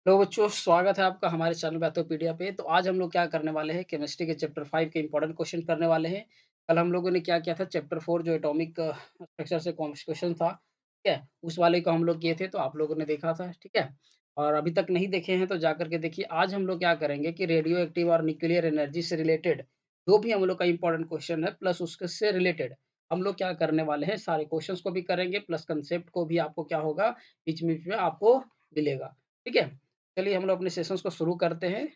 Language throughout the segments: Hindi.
हेलो बच्चों, स्वागत है आपका हमारे चैनल मैथोपीडिया पे। तो आज हम लोग क्या करने वाले हैं, केमिस्ट्री के चैप्टर 5 के इंपॉर्टेंट क्वेश्चन करने वाले हैं। कल हम लोगों ने क्या किया था, चैप्टर 4 जो एटॉमिक स्ट्रक्चर से क्वेश्चन था, ठीक है? उस वाले को हम लोग किए थे, तो आप लोगों ने देखा था, ठीक है? और अभी तक नहीं देखे हैं तो जा कर के देखिए। आज हम लोग क्या करेंगे कि रेडियो एक्टिव और न्यूक्लियर एनर्जी से रिलेटेड जो भी हम लोग का इंपॉर्टेंट क्वेश्चन है प्लस उसके से रिलेटेड हम लोग क्या करने वाले हैं, सारे क्वेश्चंस को भी करेंगे प्लस कंसेप्ट को भी आपको क्या होगा, बीच-बीच में आपको मिलेगा, ठीक है? चलिए हम लोग अपने सेशंस को शुरू करते हैं।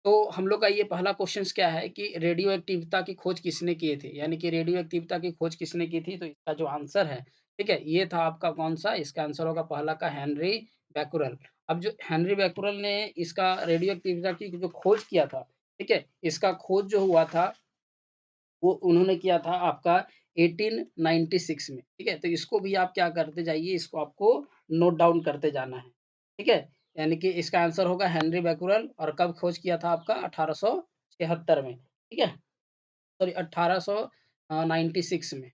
तो हम लोग का ये पहला क्वेश्चंस क्या है कि रेडियो एक्टिविता की खोज किसने किए थे? यानी कि रेडियो एक्टिविता की खोज किसने की थी? तो इसका जो आंसर है, ठीक है? ये था आपका कौन-सा? इसका आंसर होगा पहला का हेनरी बैक्यूरेल। अब जो हेनरी बैक्यूरेल ने इसका रेडियो एक्टिविता की जो खोज किया था, ठीक है? इसका खोज जो हुआ था वो उन्होंने किया था आपका 1896 में, ठीक है? तो इसको भी आप क्या करते जाइए, इसको आपको नोट डाउन करते जाना है, ठीक है? यानी कि इसका आंसर होगा हेनरी बैक्यूरेल और कब खोज किया था आपका 1876 में, ठीक है? सॉरी 1896 में,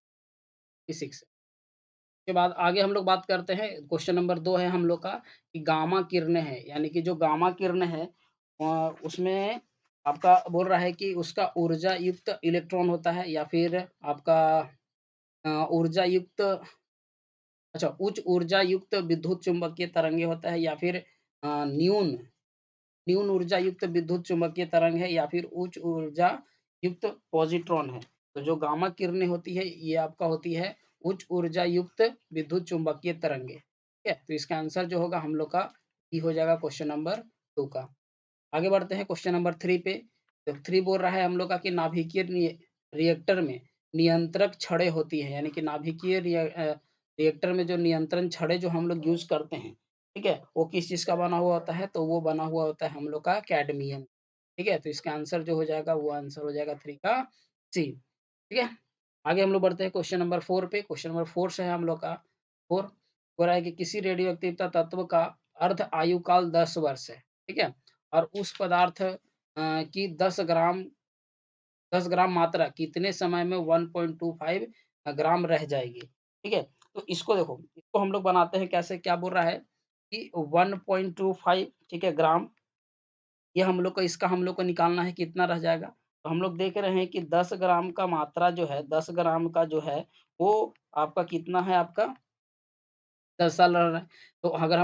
96 के बाद आगे हम लोग बात करते हैं, क्वेश्चन नंबर 2 है हम लोग का कि गामा किरणें हैं, यानी कि जो गामा किरणें हैं उसमें आपका बोल रहा है कि उसका ऊर्जा युक्त इलेक्ट्रॉन होता है या फिर आपका ऊर्जा युक्त अच्छा उच्च ऊर्जा युक्त विद्युत चुम्बकीय तरंगे होता है या फिर न्यून न्यून ऊर्जा युक्त विद्युत चुम्बकीय तरंग है या फिर उच्च ऊर्जा युक्त पॉजिट्रॉन है। तो जो गामा किरणें होती है ये आपका होती है उच्च ऊर्जा युक्त विद्युत चुम्बकीय तरंगे। ठीक है? तो इसका आंसर जो होगा हम लोग का ये हो जाएगा क्वेश्चन नंबर 2 का। आगे बढ़ते हैं क्वेश्चन नंबर 3 पे। तो 3 बोल रहा है हम लोग का कि नाभिकीय रिएक्टर में नियंत्रक छड़ें होती हैं, यानी कि नाभिकीय रिएक्टर में जो नियंत्रण छड़ें जो हम लोग यूज़ करते हैं, ठीक है? वो किस चीज़ का बना हुआ होता है? तो वो बना हुआ होता है हम लोग का कैडमियम, ठीक है? तो इसका आंसर जो हो जाएगा वो आंसर हो जाएगा 3 का सी, ठीक है? आगे हम लोग बढ़ते हैं क्वेश्चन नंबर 4 पे। क्वेश्चन नंबर 4 से है हम लोग का 4 हो रहा है कि किसी रेडियो एक्टिवता तत्व का अर्ध आयुकाल 10 वर्ष है, ठीक है? और उस पदार्थ की 10 ग्राम मात्रा कितने समय में 1.25 ग्राम रह जाएगी, ठीक है? तो इसको देखो, इसको हम लोग बनाते हैं कैसे, क्या बोल रहा है कि 1.25 ठीक है ग्राम, ये हम लोग को इसका हम लोग को निकालना है कितना रह जाएगा। तो हम लोग देख रहे हैं कि 10 ग्राम का मात्रा जो है 10 ग्राम का जो है वो आपका कितना है आपका 10 साल रह रहा है। तो अगर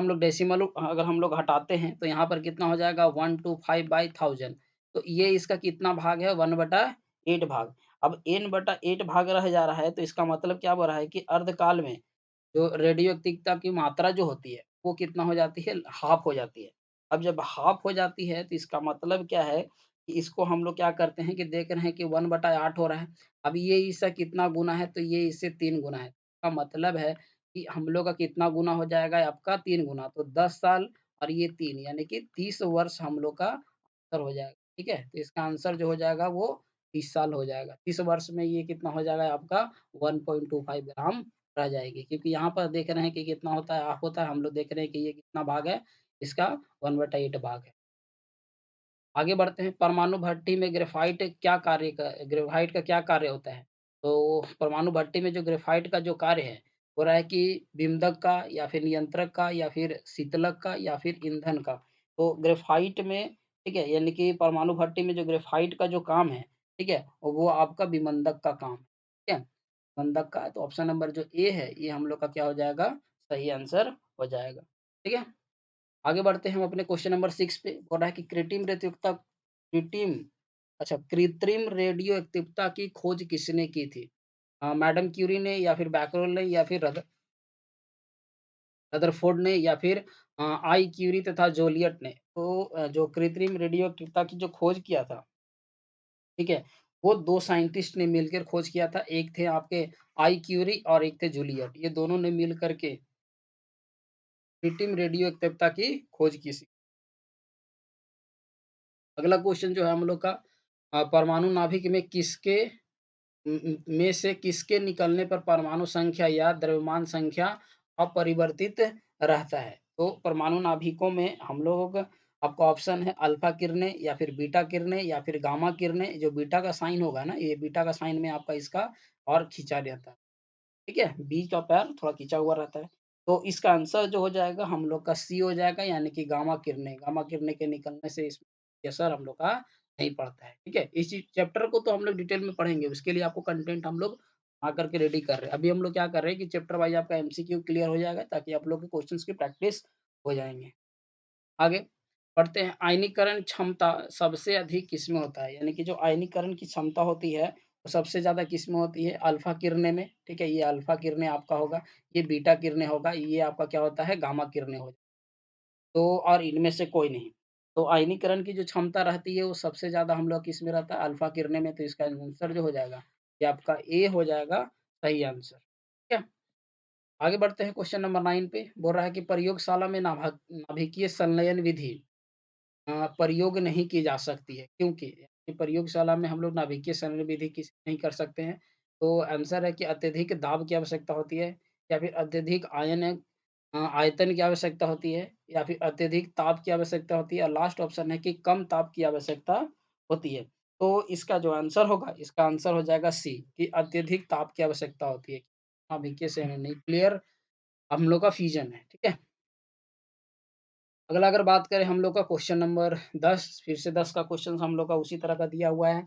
हम लोग हटाते हैं तो यहाँ पर कितना हो जाएगा 1/5 तो ये इसका कितना भाग है 1/8 भाग। अब n/8 भाग रह जा रहा है तो इसका मतलब क्या हो रहा है कि अर्धकाल में जो रेडियोएक्टिवता की मात्रा जो होती है, वो कितना हो जाती है हाफ़ हो जाती है। अब जब हाफ़ हो जाती है तो इसका मतलब क्या है कि इसको हम लोग क्या करते हैं कि देख रहे हैं कि 1/8 हो रहा है। अब ये इसका कितना गुना है तो ये इससे 3 गुना है। इसका मतलब है कि हम लोग का कितना गुना हो जाएगा आपका 3 गुना, तो 10 साल और ये 3 यानी कि 30 वर्ष हम लोग का आंसर हो जाएगा, ठीक है? तो इसका आंसर जो हो जाएगा वो 30 साल हो जाएगा। 30 वर्ष में ये कितना हो जाएगा आपका 1.25 ग्राम रह जाएगी, क्योंकि यहाँ पर देख रहे हैं कि कितना होता है हाफ होता है, हम लोग देख रहे हैं कि ये कितना भाग है, इसका 1/8 भाग है। आगे बढ़ते हैं, परमाणु भट्टी में ग्रेफ़ाइट का क्या कार्य होता है? तो परमाणु भट्टी में जो ग्रेफ़ाइट का जो कार्य है, हो रहा है कि विमदक का या फिर नियंत्रक का या फिर शीतलक का या फिर ईंधन का। तो ग्रेफ़ाइट में ठीक है, यानी कि परमाणु भट्टी में जो ग्रेफ़ाइट का जो काम है, ठीक है? वो आपका विमंदक का काम है, ठीक है? विमंदक का तो ऑप्शन नंबर जो ए है, ये हम लोग का क्या हो जाएगा, सही आंसर हो जाएगा, ठीक है? आगे बढ़ते हैं हम अपने क्वेश्चन नंबर 6 पे, बोल रहा है कि कृत्रिम रेडियो एक्टिवता की खोज किसने की थी? मैडम क्यूरी ने या फिर बैकरोल ने या फिर रदरफोर्ड ने या फिर आई क्यूरी तथा जोलियट ने। तो जो कृत्रिम रेडियो एक्टिवता की जो खोज किया था, ठीक है? वो 2 साइंटिस्ट ने मिलकर खोज किया था। एक थे आपके आई क्यूरी और एक थे जूलियट। ये दोनों ने मिल कर के कृत्रिम रेडियो एक्टिवता की खोज की थी। अगला क्वेश्चन जो है हम लोग का परमाणु नाभिक में में से किसके निकलने पर परमाणु संख्या या द्रव्यमान संख्या अपरिवर्तित रहता है? तो परमाणु नाभिकों में हम लोग आपका ऑप्शन है अल्फा किरणें या फिर बीटा किरणें या फिर गामा किरणें। जो बीटा का साइन होगा ना, ये बीटा का साइन में आपका इसका और खींचा रहता है। ठीक है? बी का पैर थोड़ा खींचा हुआ रहता है। तो इसका आंसर जो हो जाएगा हम लोग का सी हो जाएगा, यानी कि गामा किरणें के निकलने से इसमें असर हम लोग का नहीं पड़ता है, ठीक है? इस चीज़ चैप्टर को तो हम लोग डिटेल में पढ़ेंगे, उसके लिए आपको कंटेंट हम लोग आकर के रेडी कर रहे हैं। अभी हम लोग क्या कर रहे हैं कि चैप्टर वाइज़ आपका एमसीक्यू क्लियर हो जाएगा, ताकि आप लोग के क्वेश्चन्स की प्रैक्टिस हो जाएँगे। आगे बढ़ते हैं, आयनीकरण क्षमता सबसे अधिक किसमें होता है? यानी कि जो आयनीकरण की क्षमता होती है, वो सबसे ज़्यादा किसमें होती है? अल्फ़ा किरणें में, ठीक है? ये अल्फ़ा किरणें आपका होगा, ये बीटा किरणें होगा, ये आपका क्या होता है? गामा किरणें हो, तो और इनमें से कोई नहीं। तो आयनीकरण की जो क्षमता रहती है, वो सबसे ज़्यादा हम लोग किसमें रहता है? अल्फ़ा किरणें में, तो इसका आंसर जो हो जाएगा, ये आपका ए हो जाएगा सही आंसर, ठीक है? आगे बढ़ते हैं क्वेश्चन नंबर 9 पे, बोल रहा है कि प्रयोगशाला में नाभिकीय संलयन विधि प्रयोग नहीं की जा सकती है, क्योंकि यानी प्रयोगशाला में हम लोग नाभिकीय संलयन विधि किस नहीं कर सकते हैं। तो आंसर है कि अत्यधिक दाब की आवश्यकता होती है, या फिर अत्यधिक आयतन की आवश्यकता होती है, या फिर अत्यधिक ताप की आवश्यकता होती है, और लास्ट ऑप्शन है कि कम ताप की आवश्यकता होती है। तो इसका जो आंसर होगा, इसका आंसर हो जाएगा सी, कि अत्यधिक ताप की आवश्यकता होती है। नाभिकीय संलयन न्यूक्लियर हम लोग का फ्यूजन है, ठीक है? अगला अगर बात करें हम लोग का क्वेश्चन नंबर 10, फिर से 10 का क्वेश्चन हम लोग का उसी तरह का दिया हुआ है,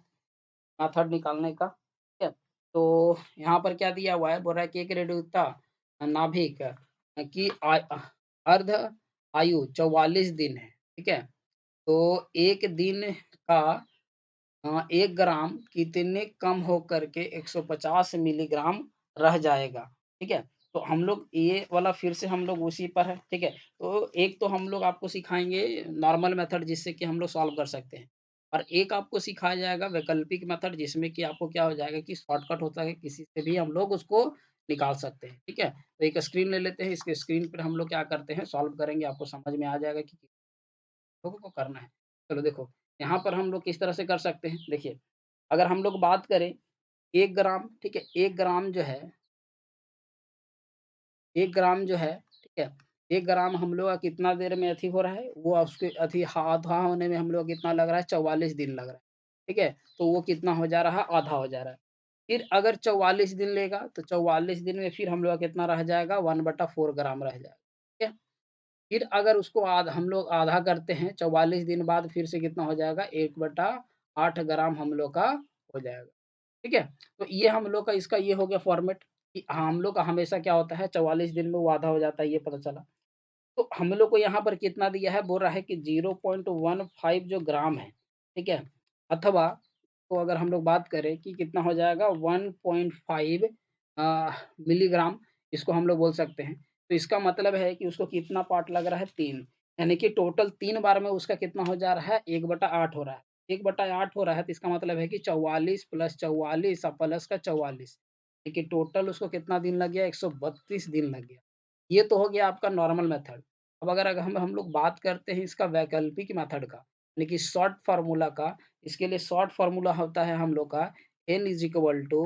मेथड निकालने का, ठीक है? तो यहाँ पर क्या दिया हुआ है, बोल रहा है कि एक रेडियोधुकता नाभिक की अर्ध आयु 44 दिन है, ठीक है? तो 1 दिन का 1 ग्राम कितने कम होकर के 150 मिलीग्राम रह जाएगा, ठीक है? तो हम लोग ये वाला फिर से हम लोग उसी पर है, ठीक है? तो एक तो हम लोग आपको सिखाएँगे नॉर्मल मेथड, जिससे कि हम लोग सॉल्व कर सकते हैं, और एक आपको सिखाया जाएगा वैकल्पिक मेथड, जिसमें कि आपको क्या हो जाएगा कि शॉर्टकट होता है, किसी से भी हम लोग उसको निकाल सकते हैं, ठीक है? तो एक स्क्रीन ले लेते हैं, इसके स्क्रीन पर हम लोग क्या करते हैं, सॉल्व करेंगे, आपको समझ में आ जाएगा कि लोगों को करना है। चलो देखो, यहाँ पर हम लोग किस तरह से कर सकते हैं, देखिए, अगर हम लोग बात करें 1 ग्राम, ठीक है? 1 ग्राम जो है, 1 ग्राम जो है, ठीक है? 1 ग्राम हम लोग का कितना देर में अथी हो रहा है, वो उसके अथी आधा होने में हम लोग को कितना लग रहा है, 44 दिन लग रहा है, ठीक है? तो वो कितना हो जा रहा है, आधा हो जा रहा है। फिर अगर 44 दिन लेगा, तो 44 दिन में फिर हम लोग का कितना रह जाएगा, 1/4 ग्राम रह जाएगा, ठीक है? फिर अगर उसको हम लोग आधा करते हैं, 44 दिन बाद फिर से कितना हो जाएगा, 1/8 ग्राम हम लोग का हो जाएगा, ठीक है? तो ये हम लोग का इसका ये हो गया फॉर्मेट, कि हम लोग का हमेशा क्या होता है, 44 दिन में वो आधा हो जाता है, ये पता चला। तो हम लोग को यहाँ पर कितना दिया है, बोल रहा है कि 0.15 जो ग्राम है, ठीक है? अथवा तो अगर हम लोग बात करें कि कितना हो जाएगा, 1.5 मिलीग्राम, इसको हम लोग बोल सकते हैं। तो इसका मतलब है कि उसको कितना पार्ट लग रहा है, 3, यानी कि टोटल 3 बार में उसका कितना हो जा रहा है, 1/8 हो रहा है। 1/8 हो रहा है, तो इसका मतलब है कि 44 प्लस 44 प्लस का 44, देखिए टोटल उसको कितना दिन लग गया, 132 दिन लग गया। ये तो हो गया आपका नॉर्मल मेथड। अब अगर हम लोग बात करते हैं इसका वैकल्पिक मेथड का, यानी कि शॉर्ट फार्मूला का, इसके लिए शॉर्ट फार्मूला होता है हम लोग का n is equal to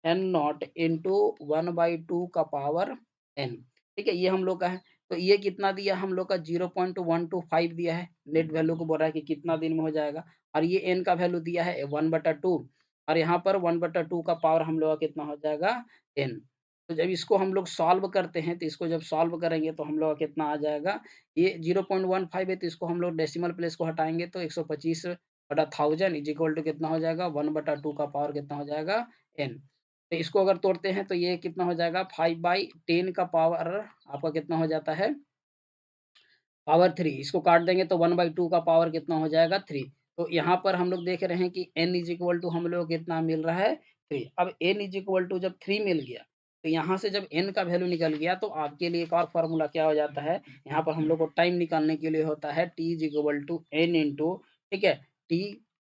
n not into 1/2 का पावर n, ठीक है? ये हम लोग का है। तो ये कितना दिया हम लोग का, 0.125 दिया है। नेट वैल्यू को बोल रहा है कि कितना दिन में हो जाएगा, और ये n का वैल्यू दिया है 1/2, और यहाँ पर 1/2 का पावर हम लोग का कितना हो जाएगा, n। तो जब इसको हम लोग सॉल्व करते हैं, तो इसको जब सॉल्व करेंगे तो हम लोग का कितना आ जाएगा, ये 0.15 है, तो इसको हम लोग डेसिमल प्लेस को हटाएँगे, तो 125/1000 इज़ इक्वल टू कितना हो जाएगा, 1/2 का पावर कितना हो जाएगा, n। तो इसको अगर तोड़ते हैं, तो ये कितना हो जाएगा, 5/10 का पावर आपका कितना हो जाता है, पावर 3, इसको काट देंगे तो 1/2 का पावर कितना हो जाएगा, 3। तो यहाँ पर हम लोग देख रहे हैं कि n इज़ इक्वल टू हम लोग को कितना मिल रहा है, 3। अब n इज़ इक्वल टू जब 3 मिल गया, तो यहाँ से जब n का वैल्यू निकल गया, तो आपके लिए एक और फ़ॉर्मूला क्या हो जाता है, यहाँ पर हम लोग को टाइम निकालने के लिए होता है t is equal to n into, ठीक है, t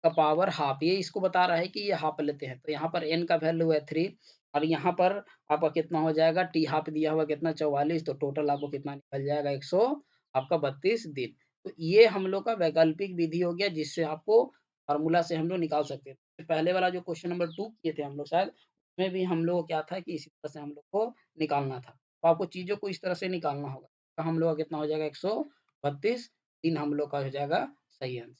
का पावर हाफ, ये इसको बता रहा है कि ये हाफ लेते हैं। तो यहाँ पर n का वैल्यू है 3, और यहाँ पर आपका कितना हो जाएगा, t हाफ दिया हुआ कितना, 44, तो टोटल आपको कितना निकल जाएगा, 100 आपका 32 दिन। तो ये हम लोग का वैकल्पिक विधि हो गया, जिससे आपको फ़ॉर्मूला से हम लोग निकाल सकते हैं। तो पहले वाला जो क्वेश्चन नंबर 2 किए थे हम लोग शायद, उसमें भी हम लोग को क्या था कि इसी तरह से हम लोग को निकालना था। तो आपको चीज़ों को इस तरह से निकालना होगा। तो हम लोग का कितना हो जाएगा, 132 दिन हम लोग का हो जाएगा सही आंसर।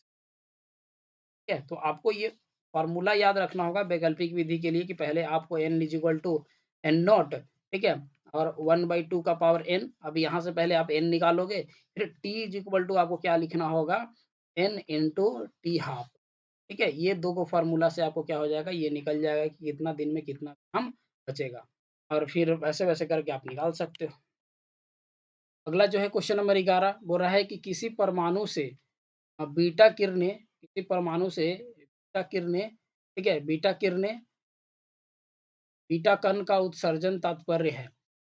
ठीक है? तो आपको ये फ़ॉर्मूला याद रखना होगा वैकल्पिक विधि के लिए, कि पहले आपको n is equal to n not, ठीक है? और 1/2 का पावर n। अब यहाँ से पहले आप n निकालोगे, फिर t इज़ इक्वल टू आपको क्या लिखना होगा, n इंटू टी हाफ। ठीक है? ये 2 को फ़ॉर्मूला से आपको क्या हो जाएगा, ये निकल जाएगा कि कितना दिन में कितना काम बचेगा, और फिर वैसे-वैसे करके आप निकाल सकते हो। अगला जो है क्वेश्चन नंबर 11 बोल रहा है कि किसी परमाणु से बीटा किरणें, किसी परमाणु से बीटा किरणें, ठीक है? बीटा कण का उत्सर्जन तात्पर्य है।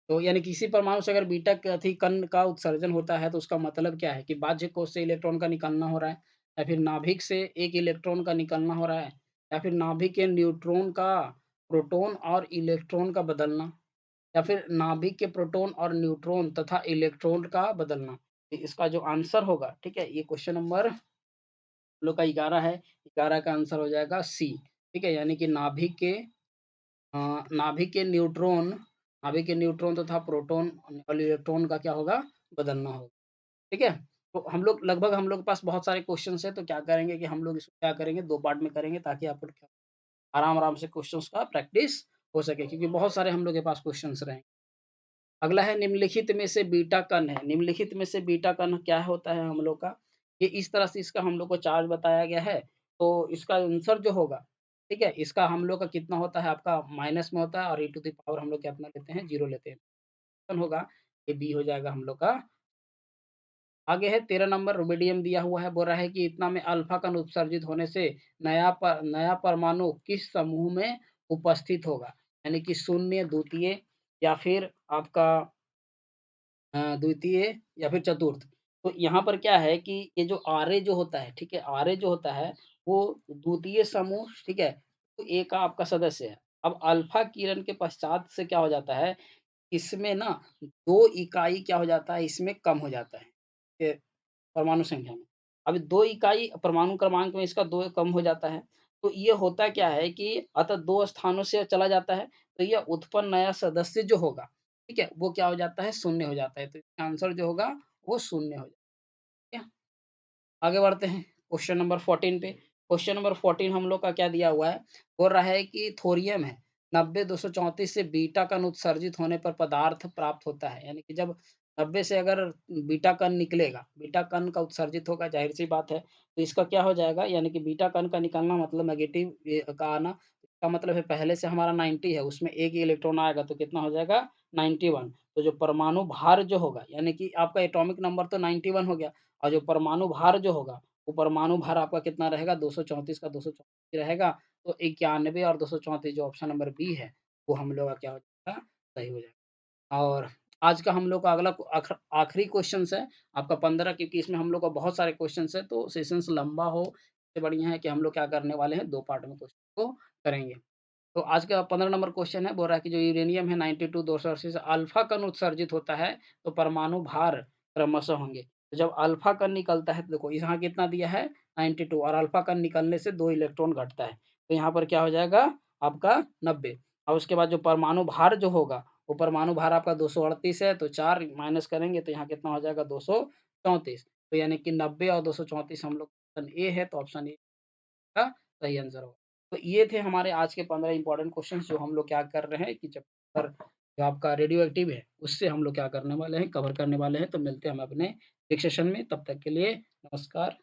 तो यानी किसी परमाणु से अगर बीटा कण का उत्सर्जन होता है, तो उसका मतलब क्या है कि बाह्य कोश से इलेक्ट्रॉन का निकलना हो रहा है, या फिर नाभिक से एक इलेक्ट्रॉन का निकलना हो रहा है, या फिर नाभिक के न्यूट्रॉन का प्रोटॉन और इलेक्ट्रॉन का बदलना, या फिर नाभिक के प्रोटॉन और न्यूट्रॉन तथा इलेक्ट्रॉन का बदलना। तो इसका जो आंसर होगा, ठीक है? ये क्वेश्चन नंबर हम लोग का 11 है, 11 का आंसर हो जाएगा सी। ठीक है? यानी कि अ, नाभिक के न्यूट्रॉन तथा प्रोटॉन और इलेक्ट्रॉन का क्या होगा, बदलना होगा। ठीक है? तो हम लोग के पास बहुत सारे क्वेश्चन्स हैं, तो क्या करेंगे कि हम लोग इसको क्या करेंगे, 2 पार्ट में करेंगे, ताकि आपको क्या आराम-आराम से क्वेश्चन्स का प्रैक्टिस हो सके, क्योंकि बहुत सारे हम लोग के पास क्वेश्चन्स रहेंगे। अगला है निम्नलिखित में से बीटा कण है। निम्नलिखित में से बीटा कण क्या होता है हम लोग का? ये इस तरह से इसका हम लोग को चार्ज बताया गया है, तो इसका आंसर जो होगा, ठीक है? इसका हम लोग का कितना होता है, आपका माइनस में होता है, और e टू द पावर हम लोग क्या अपना लेते हैं, 0 लेते हैं। कौन होगा, ये बी हो जाएगा हम लोग का। आगे है 13 नंबर, रुबिडियम दिया हुआ है, बोल रहा है कि इतना में अल्फा कण उत्सर्जित होने से नया परमाणु किस समूह में उपस्थित होगा? यानी कि शून्य, द्वितीय, या फिर आपका द्वितीय, या फिर चतुर्थ। तो यहाँ पर क्या है कि ये जो आरए जो होता है, ठीक है? आरए जो होता है, वो द्वितीय समूह, ठीक है? तो ए का आपका सदस्य है। अब अल्फा किरण के पश्चात से क्या हो जाता है, इसमें ना 2 इकाई क्या हो जाता है, इसमें कम हो जाता है, ये परमाणु संख्या में। अब 2 इकाई परमाणु क्रमांक में इसका 2 कम हो जाता है। तो ये होता क्या है कि अतः 2 स्थानों से चला जाता है, तो ये उत्पन्न नया सदस्य जो होगा, ठीक है? वो क्या हो जाता है, शून्य हो जाता है। तो इसका आंसर जो होगा, वो शून्य हो जाएगा। ठीक है? आगे बढ़ते हैं क्वेश्चन नंबर 14 पे। क्वेश्चन नंबर 14 हम लोग का क्या दिया हुआ है, बोल रहा है कि थोरियम है 90-234 से बीटा कण उत्सर्जित होने पर पदार्थ प्राप्त होता है। यानी कि जब 90 से अगर बीटा कण निकलेगा, बीटा कण का उत्सर्जित होगा, ज़ाहिर सी बात है, तो इसका क्या हो जाएगा, यानी कि बीटा कण का निकलना मतलब नेगेटिव का आना, इसका मतलब है पहले से हमारा 90 है, उसमें एक ही इलेक्ट्रॉन आएगा, तो कितना हो जाएगा, 91। तो जो परमाणु भार जो होगा, यानी कि आपका एटॉमिक नंबर तो 91 हो गया, और जो परमाणु भार जो होगा, वो परमाणु भार आपका कितना रहेगा, 234 का 234 रहेगा। तो 91 और 234, जो ऑप्शन नंबर बी है, वो हम लोग का क्या हो जाएगा, सही हो जाएगा। और आज का हम लोग का अगला आखिरी क्वेश्चंस है आपका 15, क्योंकि इसमें हम लोग का बहुत सारे क्वेश्चंस है, तो सेशंस लंबा हो, इससे बढ़िया है कि हम लोग क्या करने वाले हैं, 2 पार्ट में क्वेश्चन को करेंगे। तो आज का 15 नंबर क्वेश्चन है, बोल रहा है कि जो यूरेनियम है 92 280 से अल्फा कण उत्सर्जित होता है, तो परमाणु भार क्रमशः होंगे। तो जब अल्फा कण निकलता है, तो देखो यहाँ कितना दिया है, 92, और अल्फा कण निकलने से 2 इलेक्ट्रॉन घटता है। तो यहाँ पर क्या हो जाएगा, आपका 90, और उसके बाद जो परमाणु भार जो होगा, वो परमाणु भार आपका 238 है, तो 4 माइनस करेंगे तो यहाँ कितना हो जाएगा, 234। तो यानी कि 90 और 234 हम लोग ऑप्शन ए है, तो ऑप्शन ए का सही आंसर होगा। तो ये थे हमारे आज के 15 इंपॉर्टेंट क्वेश्चन्स, जो हम लोग क्या कर रहे हैं कि चैप्टर जो आपका रेडियो एक्टिव है, उससे हम लोग क्या करने वाले हैं, कवर करने वाले हैं। तो मिलते हैं हम अपने नेक्स्ट सेशन में, तब तक के लिए नमस्कार।